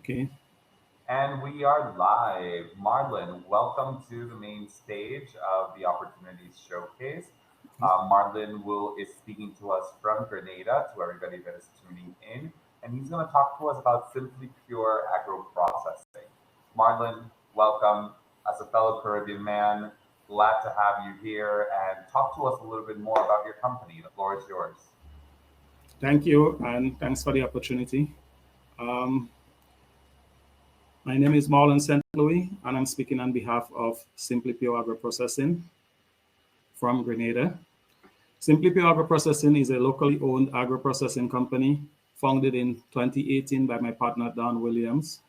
Okay. And we are live. Marlon, welcome to the main stage of the Opportunities Showcase. Marlon is speaking to us from Grenada, to everybody that is tuning in, and he's going to talk to us about Simply Pure Agro Processing. Marlon, welcome. As a fellow Caribbean man, glad to have you here and talk to us a little bit more about your company. The floor is yours. Thank you, and thanks for the opportunity. Um, my name is Marlon St. Louis, and I'm speaking on behalf of Simply Pure Agro Processing from Grenada. Simply Pure Agro Processing is a locally owned agro processing company founded in 2018 by my partner Don Williams.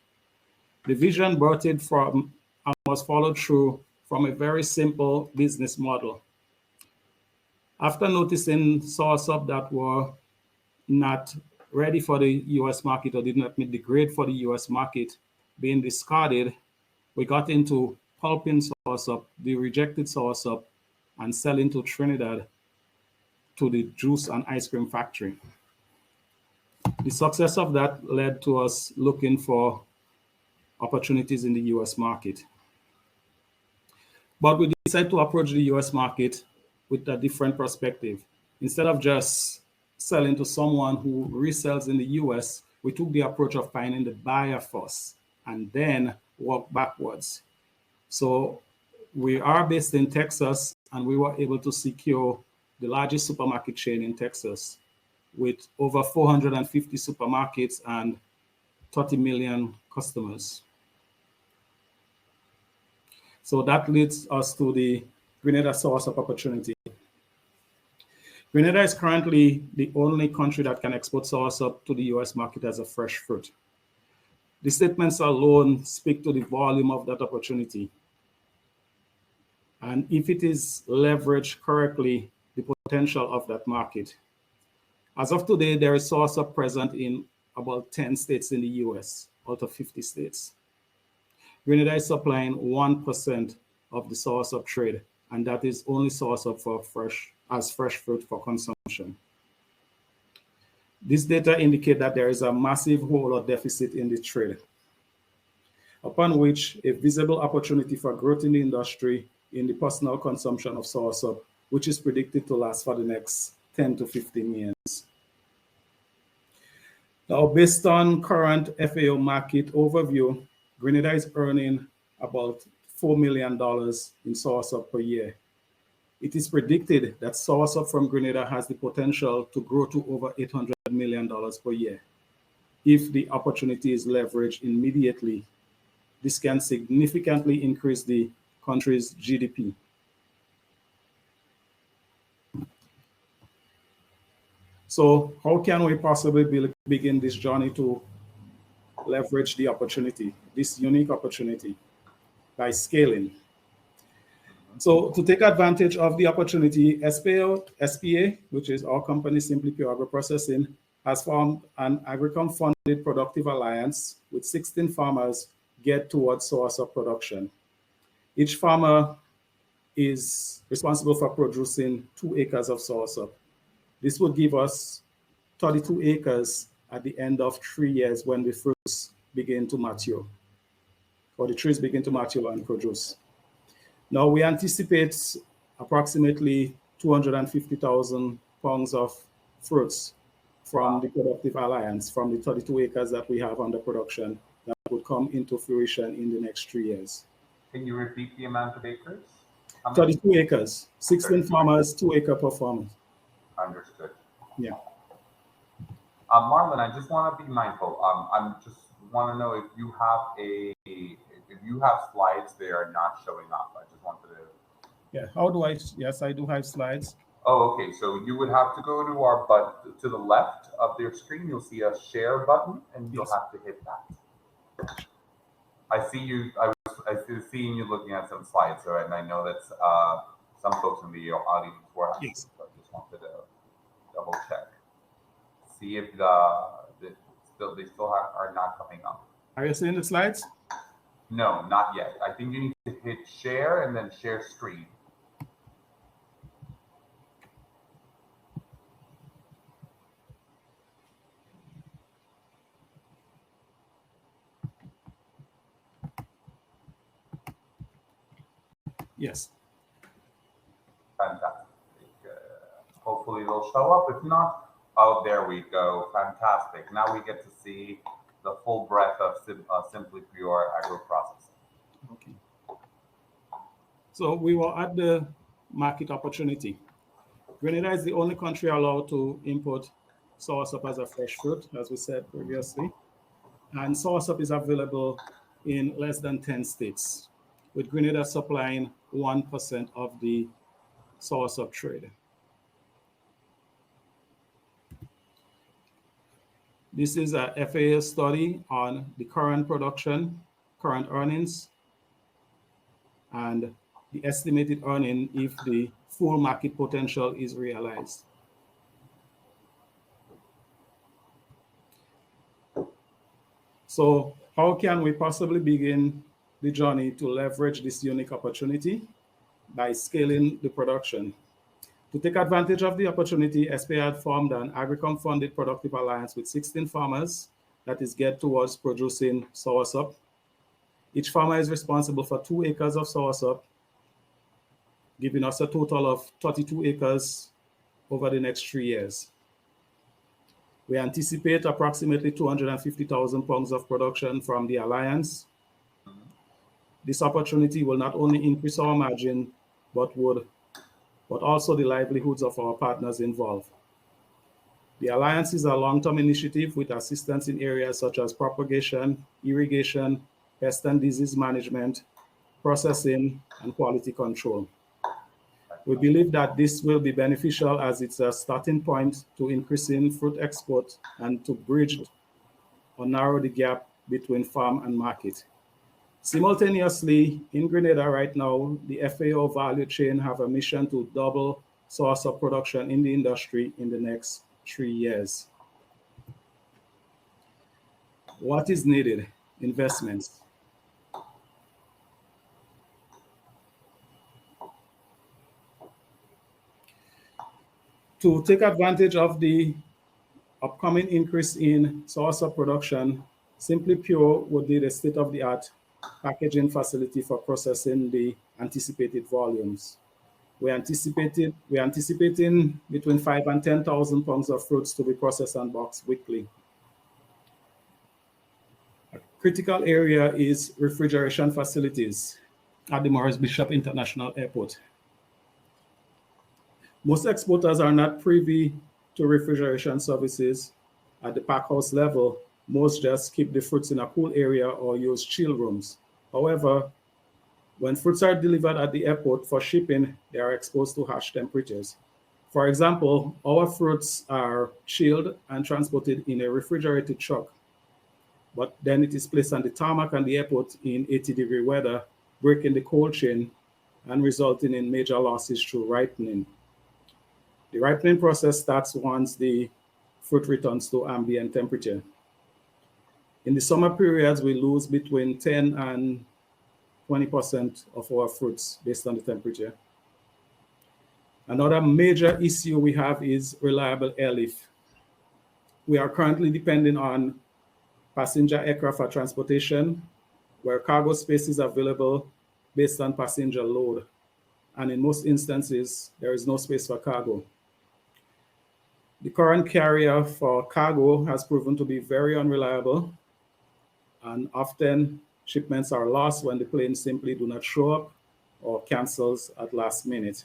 The vision birthed from and was followed through from a very simple business model. After noticing Soursop that were not ready for the US market or did not meet the grade for the US market being discarded, we got into pulping Soursop, the rejected Soursop, and selling to Trinidad to the juice and ice cream factory. The success of that led to us looking for opportunities in the US market. But we decided to approach the US market with a different perspective. Instead of just selling to someone who resells in the US, we took the approach of finding the buyer first and then work backwards. So we are based in Texas, and we were able to secure the largest supermarket chain in Texas with over 450 supermarkets and 30 million customers. So that leads us to the Grenada source of opportunity. Grenada is currently the only country that can export soursop to the US market as a fresh fruit. The statements alone speak to the volume of that opportunity. And if it is leveraged correctly, the potential of that market. As of today, there is soursop present in about 10 states in the US out of 50 states. Grenada is supplying 1% of the soursop trade, and that is only soursop for fresh fruit for consumption. This data indicate that there is a massive hole or deficit in the trade, upon which a visible opportunity for growth in the industry in the personal consumption of soursop, which is predicted to last for the next 10 to 15 years. Now, based on current FAO market overview, Grenada is earning about $4 million in soursop per year. It is predicted that soursop from Grenada has the potential to grow to over $800 million per year. If the opportunity is leveraged immediately, this can significantly increase the country's GDP. So how can we possibly begin this journey to leverage the opportunity, this unique opportunity? By scaling. So to take advantage of the opportunity, SPA, which is our company, Simply Pure Agro Processing, has formed an Agricom-funded productive alliance with 16 farmers geared towards soursop production. Each farmer is responsible for producing 2 acres of soursop. This would give us 32 acres at the end of 3 years when the fruits begin to mature, or the trees begin to mature and produce. Now we anticipate approximately 250,000 pounds of fruits from the productive alliance, from the 32 acres that we have under production that would come into fruition in the next 3 years. Can you repeat the amount of acres? 32 acres, 16 farmers, 2 acre per farmer. Understood. Yeah. Marlon, I just want to be mindful. I'm just want to know if you have slides they are not showing up. I just wanted to. Yeah. How do I? Yes, I do have slides. Oh, okay. So you would have to go to to the left of your screen. You'll see a share button, and you'll have to hit that. I see you. I was seeing you looking at some slides, so and I know that some folks in the audience were asking. Yes. So I just wanted to double check, see if they still are not coming up. Are you seeing the slides? No, not yet. I think you need to hit share and then share screen. Yes. Fantastic. Hopefully they'll show up. If not, oh, there we go. Fantastic. Now we get to see the full breadth of Simply Pure Agro Processing. Okay. So we were at the market opportunity. Grenada is the only country allowed to import soursop as a fresh fruit, as we said previously. And soursop is available in less than 10 states, with Grenada supplying 1% of the soursop trade. This is a FAA study on the current production, current earnings, and the estimated earning if the full market potential is realized. So how can we possibly begin the journey to leverage this unique opportunity? By scaling the production. To take advantage of the opportunity, SPA had formed an Agricom-funded productive alliance with 16 farmers that is geared towards producing soursop. Each farmer is responsible for 2 acres of soursop, giving us a total of 32 acres over the next 3 years. We anticipate approximately 250,000 pounds of production from the alliance. This opportunity will not only increase our margin, but also the livelihoods of our partners involved. The alliance is a long-term initiative with assistance in areas such as propagation, irrigation, pest and disease management, processing, and quality control. We believe that this will be beneficial as it's a starting point to increasing fruit export and to bridge or narrow the gap between farm and market. Simultaneously, in Grenada right now, the FAO value chain have a mission to double soursop production in the industry in the next 3 years. What is needed? Investments. To take advantage of the upcoming increase in soursop production, Simply Pure would need a state-of-the-art packaging facility for processing the anticipated volumes. We're anticipating between 5 and 10,000 pounds of fruits to be processed and boxed weekly. A critical area is refrigeration facilities at the Morris Bishop International Airport. Most exporters are not privy to refrigeration services at the packhouse level. Most just keep the fruits in a cool area or use chill rooms. However, when fruits are delivered at the airport for shipping, they are exposed to harsh temperatures. For example, our fruits are chilled and transported in a refrigerated truck, but then it is placed on the tarmac and the airport in 80-degree weather, breaking the cold chain and resulting in major losses through ripening. The ripening process starts once the fruit returns to ambient temperature. In the summer periods, we lose between 10 and 20% of our fruits based on the temperature. Another major issue we have is reliable airlift. We are currently depending on passenger aircraft for transportation, where cargo space is available based on passenger load. And in most instances, there is no space for cargo. The current carrier for cargo has proven to be very unreliable, and often shipments are lost when the planes simply do not show up or cancels at last minute.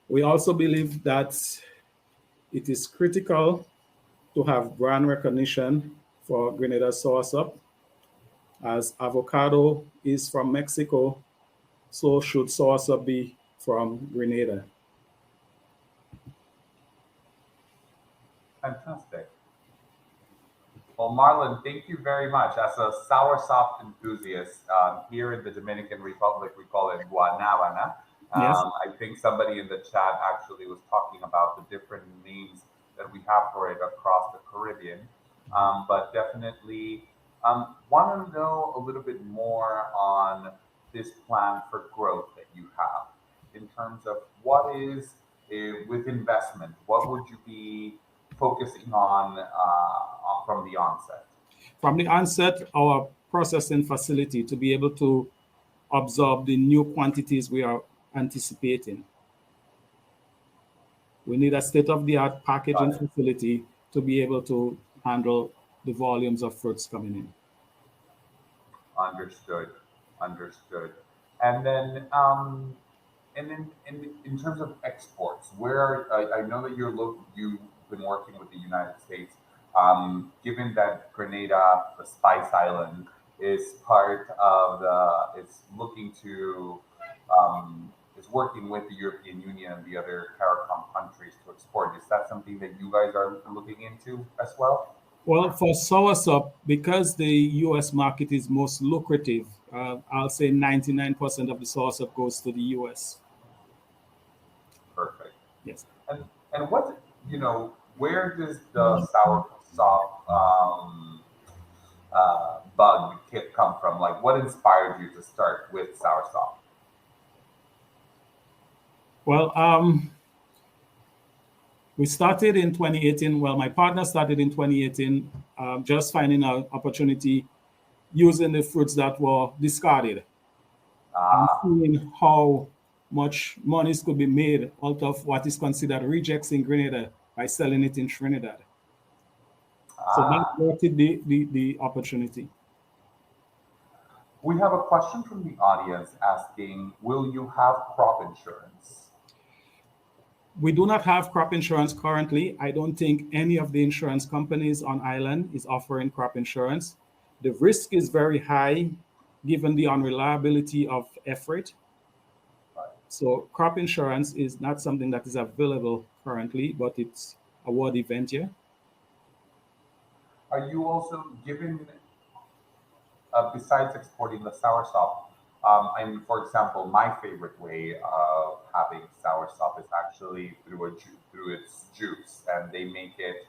We also believe that it is critical to have brand recognition for Grenada soursop. As avocado is from Mexico, so should soursop be from Grenada. Fantastic. Well, Marlon, thank you very much. As a soursop enthusiast, here in the Dominican Republic, we call it guanábana. Yes. I think somebody in the chat actually was talking about the different names that we have for it across the Caribbean. But definitely want to know a little bit more on this plan for growth that you have in terms of what is with investment, what would you be focusing on from the onset? From the onset, our processing facility to be able to absorb the new quantities we are anticipating. We need a state-of-the-art packaging Got it. facility to be able to handle the volumes of fruits coming in. Understood. Understood. And then, in terms of exports, I know that you've been working with the United States. Given that Grenada, the Spice Island, is part of is looking to is working with the European Union and the other CARICOM countries to export. Is that something that you guys are looking into as well? Well, for Soursop, because the US market is most lucrative, I'll say 99% of the Soursop goes to the US. Perfect. Yes. And what where does the Soursop bug kit come from? Like, what inspired you to start with Soursop? Well, we started in 2018. Well, my partner started in 2018, just finding an opportunity using the fruits that were discarded and Ah, seeing how much monies could be made out of what is considered rejects in Grenada by selling it in Trinidad. So that ah. brought it the opportunity. We have a question from the audience asking, will you have crop insurance? We do not have crop insurance currently. I don't think any of the insurance companies on island is offering crop insurance. The risk is very high given the unreliability of effort. Right. So crop insurance is not something that is available currently, but it's a world event here. Are you also given besides exporting the soursop? And for example, my favorite way of having soursop is actually through its juice, and they make it.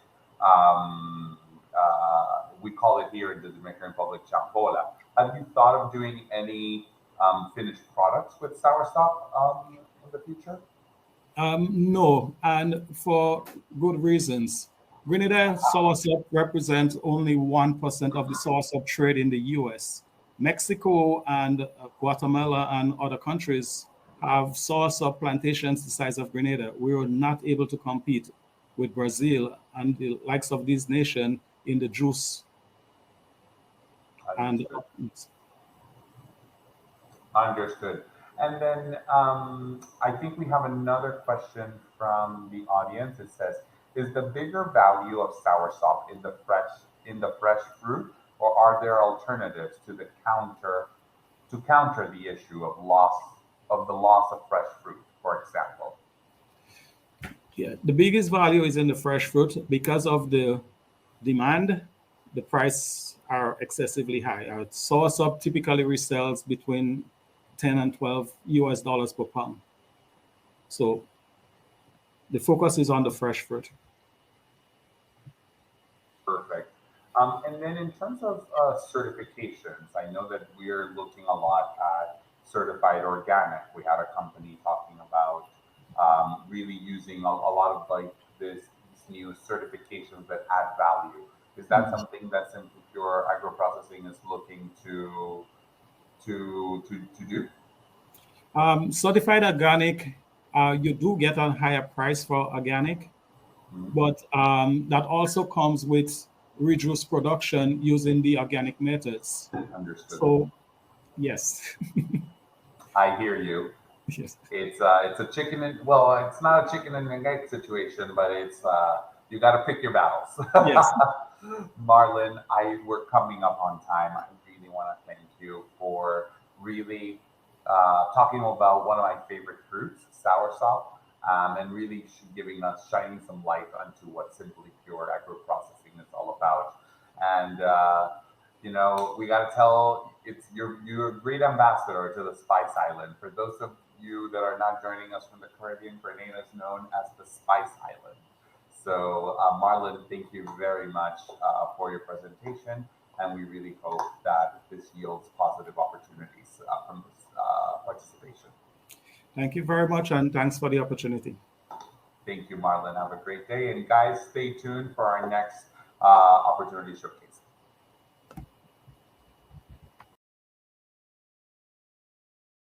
We call it here in the Dominican Republic champola. Have you thought of doing any finished products with soursop in the future? No, and for good reasons. Grenada soursop represents only 1% of the soursop trade in the US. Mexico and Guatemala and other countries have soursop plantations the size of Grenada. We were not able to compete with Brazil and the likes of these nations in the juice and Understood. Understood. And then I think we have another question from the audience. It says, "Is the bigger value of soursop in the fresh fruit, or are there alternatives to counter the issue of the loss of fresh fruit, for example?" yeah, the biggest value is in the fresh fruit because of the demand. The price are excessively high. Our soursop typically resells between 10 and 12 US dollars per pound. So the focus is on the fresh fruit. Perfect. And then in terms of certifications, I know that we're looking a lot at certified organic. We had a company talking about really using a lot of like these new certifications that add value. Is that something that Simply Pure Agro Processing is looking to do? Certified organic, you do get a higher price for organic, Mhm. but that also comes with reduced production using the organic methods. Understood. So, yes, I hear you. yes, It's a chicken and well, it's not a chicken and an egg situation, but it's you got to pick your battles. yes. Marlon, I we're coming up on time. I really want to thank you for really talking about one of my favorite fruits, soursop, and really giving us shining some light onto what Simply Pure Agro Processing is all about. And we got to tell it's you're a great ambassador to the Spice Island. For those of you that are not joining us from the Caribbean, Grenada is known as the Spice Island. So, Marlon, thank you very much for your presentation, and we really hope that this yields positive opportunities from this participation. Thank you very much, and thanks for the opportunity. Thank you, Marlon. Have a great day, and guys, stay tuned for our next opportunity showcase.